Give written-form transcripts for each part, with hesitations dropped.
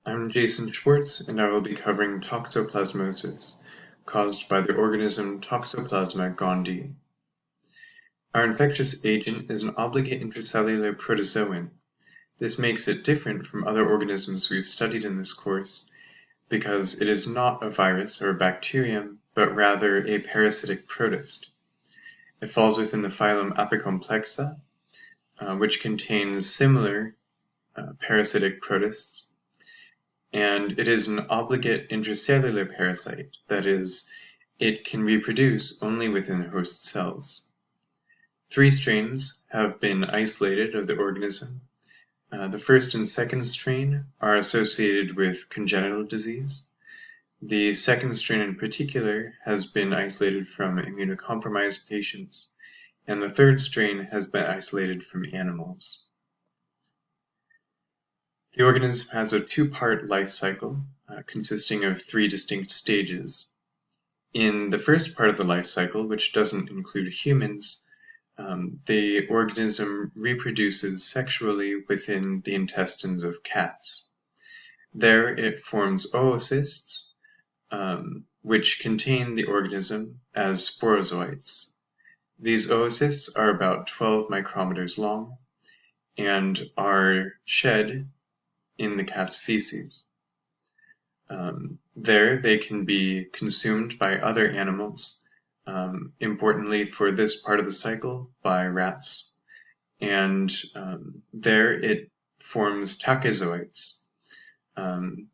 I'm Jason Schwartz, and I will be covering toxoplasmosis, caused by the organism Toxoplasma gondii. Our infectious agent is an obligate intracellular protozoan. This makes it different from other organisms we've studied in this course, because it is not a virus or a bacterium, but rather a parasitic protist. It falls within the phylum Apicomplexa, which contains similar parasitic protists. And it is an obligate intracellular parasite, that is, it can reproduce only within host cells. 3 strains have been isolated of the organism. The first and second strain are associated with congenital disease. The second strain in particular has been isolated from immunocompromised patients, and the third strain has been isolated from animals. The organism has a 2-part life cycle, consisting of 3 distinct stages. In the first part of the life cycle, which doesn't include humans, the organism reproduces sexually within the intestines of cats. There it forms oocysts, which contain the organism as sporozoites. These oocysts are about 12 micrometers long and are shed in the cat's feces. There they can be consumed by other animals, importantly for this part of the cycle by rats, and there it forms tachyzoites,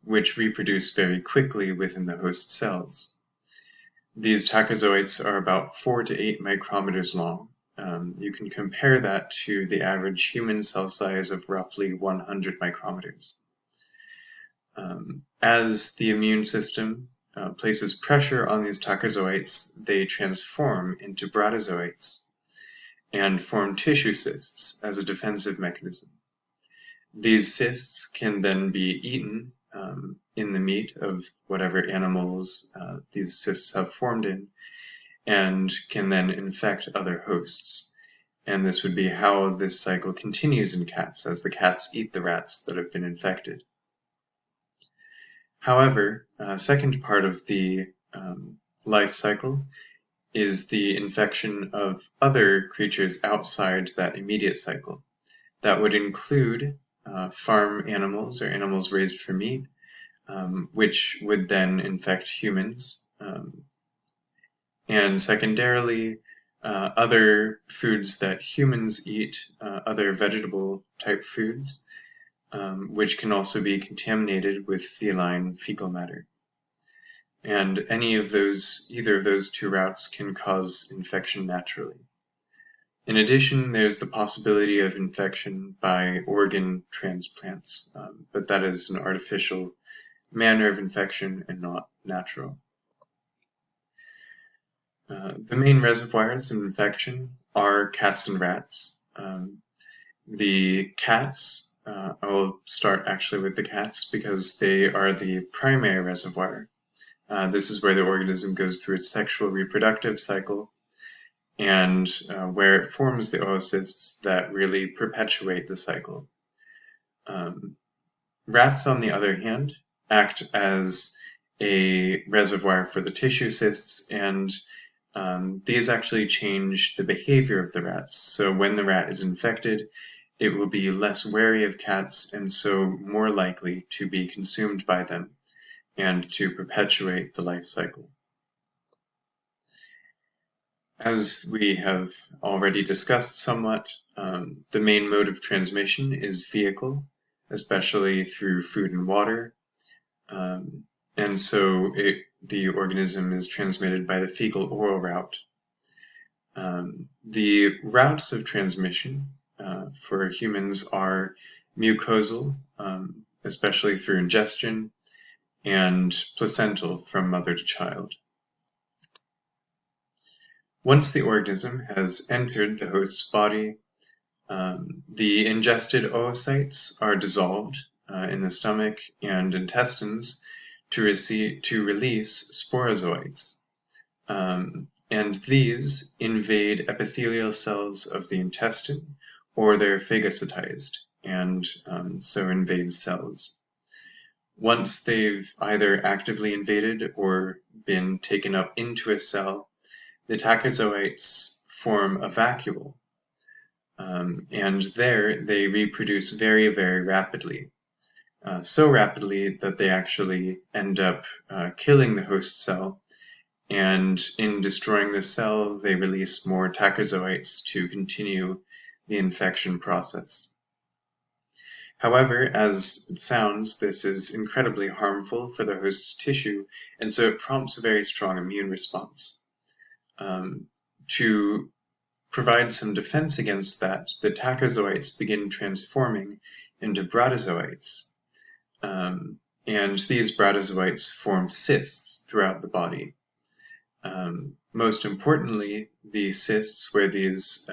which reproduce very quickly within the host cells. These tachyzoites are about 4 to 8 micrometers long. You can compare that to the average human cell size of roughly 100 micrometers. As the immune system places pressure on these tachyzoites, they transform into bradyzoites and form tissue cysts as a defensive mechanism. These cysts can then be eaten in the meat of whatever animals these cysts have formed in, and can then infect other hosts. And this would be how this cycle continues in cats, as the cats eat the rats that have been infected. However, second part of the life cycle is the infection of other creatures outside that immediate cycle. That would include farm animals or animals raised for meat, which would then infect humans. And secondarily, other foods that humans eat, other vegetable type foods, which can also be contaminated with feline fecal matter. And either of those 2 routes can cause infection naturally. In addition, there's the possibility of infection by organ transplants, but that is an artificial manner of infection and not natural. The main reservoirs of infection are cats and rats. The cats, I will start actually with the cats because they are the primary reservoir. This is where the organism goes through its sexual reproductive cycle and where it forms the oocysts that really perpetuate the cycle. Rats, on the other hand, act as a reservoir for the tissue cysts, and these actually change the behavior of the rats. So when the rat is infected, it will be less wary of cats and so more likely to be consumed by them and to perpetuate the life cycle. As we have already discussed somewhat, the main mode of transmission is vehicle, especially through food and water, and so the organism is transmitted by the fecal-oral route. The routes of transmission for humans are mucosal, especially through ingestion, and placental from mother to child. Once the organism has entered the host's body, the ingested oocytes are dissolved in the stomach and intestines to release sporozoites. And these invade epithelial cells of the intestine, or they're phagocytized, and so invade cells. Once they've either actively invaded or been taken up into a cell, the tachyzoites form a vacuole, and there they reproduce very, very rapidly. So rapidly that they actually end up killing the host cell, and in destroying the cell, they release more tachyzoites to continue the infection process. However, as it sounds, this is incredibly harmful for the host tissue, and so it prompts a very strong immune response. To provide some defense against that, the tachyzoites begin transforming into bradyzoites, and these bradyzoites form cysts throughout the body. Most importantly, the cysts where these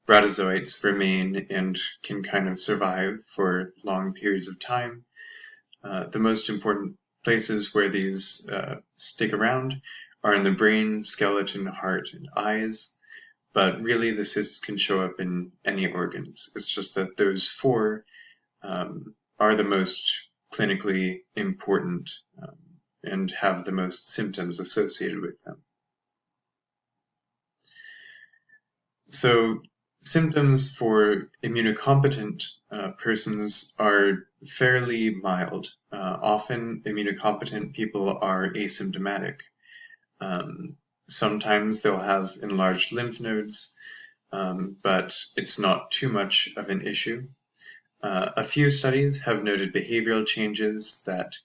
bradyzoites remain and can kind of survive for long periods of time. The most important places where these stick around are in the brain, skeleton, heart, and eyes, but really the cysts can show up in any organs. It's just that those four are the most clinically important and have the most symptoms associated with them. So symptoms for immunocompetent persons are fairly mild. Often immunocompetent people are asymptomatic. Sometimes they'll have enlarged lymph nodes, but it's not too much of an issue. A few studies have noted behavioral changes that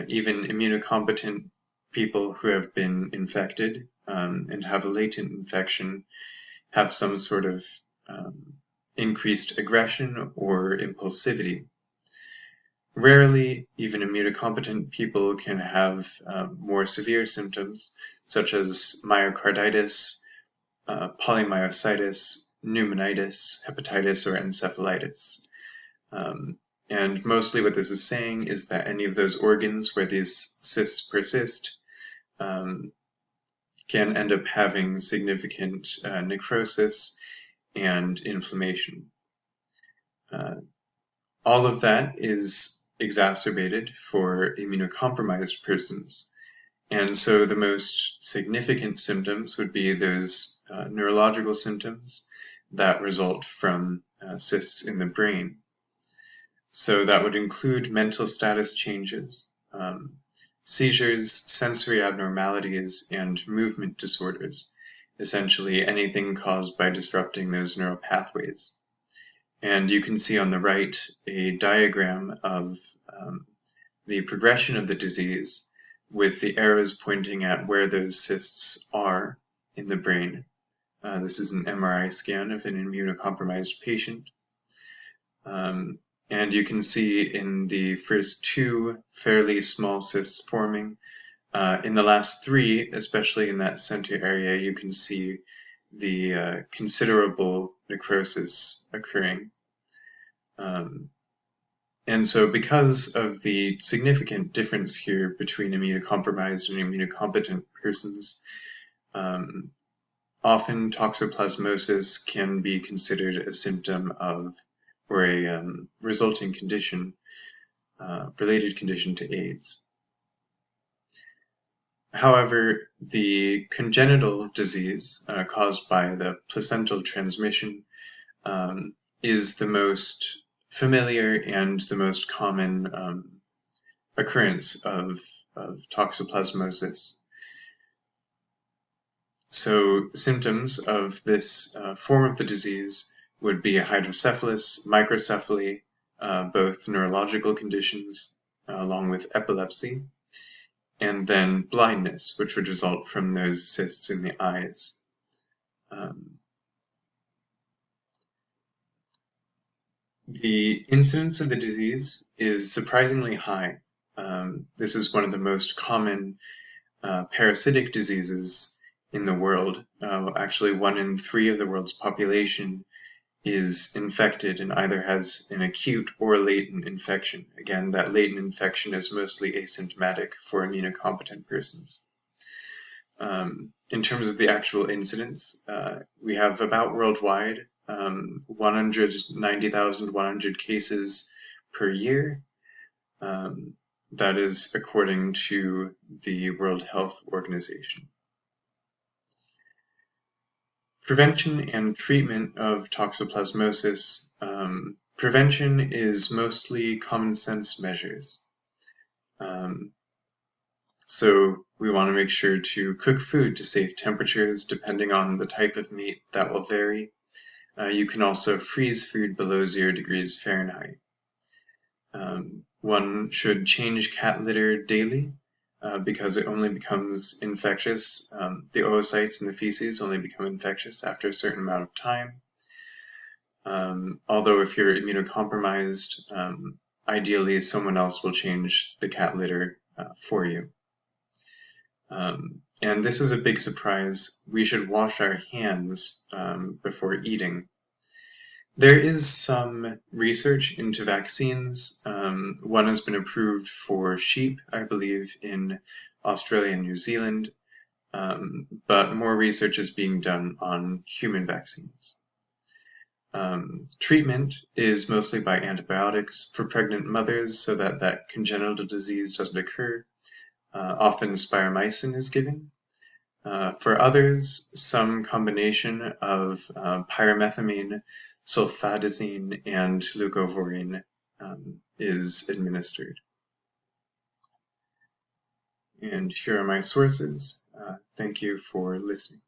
even immunocompetent people who have been infected and have a latent infection have some sort of increased aggression or impulsivity. Rarely, even immunocompetent people can have more severe symptoms, such as myocarditis, polymyositis, pneumonitis, hepatitis, or encephalitis. And mostly what this is saying is that any of those organs where these cysts persist can end up having significant necrosis and inflammation. All of that is exacerbated for immunocompromised persons. And so the most significant symptoms would be those neurological symptoms that result from cysts in the brain. So that would include mental status changes, seizures, sensory abnormalities, and movement disorders, essentially anything caused by disrupting those neural pathways. And you can see on the right a diagram of the progression of the disease with the arrows pointing at where those cysts are in the brain. This is an MRI scan of an immunocompromised patient. And you can see in the first two fairly small cysts forming. In the last three, especially in that center area, you can see the considerable necrosis occurring. And so because of the significant difference here between immunocompromised and immunocompetent persons, often toxoplasmosis can be considered a symptom of, or a resulting condition, related condition to AIDS. However, the congenital disease caused by the placental transmission is the most familiar and the most common occurrence of toxoplasmosis. So symptoms of this form of the disease would be hydrocephalus, microcephaly, both neurological conditions along with epilepsy, and then blindness, which would result from those cysts in the eyes. The incidence of the disease is surprisingly high. This is one of the most common parasitic diseases in the world. Actually, 1 in 3 of the world's population is infected and either has an acute or latent infection. Again, that latent infection is mostly asymptomatic for immunocompetent persons. In terms of the actual incidence, we have about worldwide 190,100 cases per year. That is according to the World Health Organization. Prevention and treatment of toxoplasmosis. Prevention is mostly common sense measures. So we want to make sure to cook food to safe temperatures. Depending on the type of meat, that will vary. You can also freeze food below 0 degrees Fahrenheit. One should change cat litter daily because it only becomes infectious. The oocytes in the feces only become infectious after a certain amount of time. Although if you're immunocompromised, ideally someone else will change the cat litter for you. And this is a big surprise. We should wash our hands before eating. There is some research into vaccines. One has been approved for sheep, I believe, in Australia and New Zealand, but more research is being done on human vaccines. Treatment is mostly by antibiotics for pregnant mothers so that congenital disease doesn't occur. Often spiromycin is given. For others, some combination of pyrimethamine, sulfadazine, and leucovorin is administered. And here are my sources. Thank you for listening.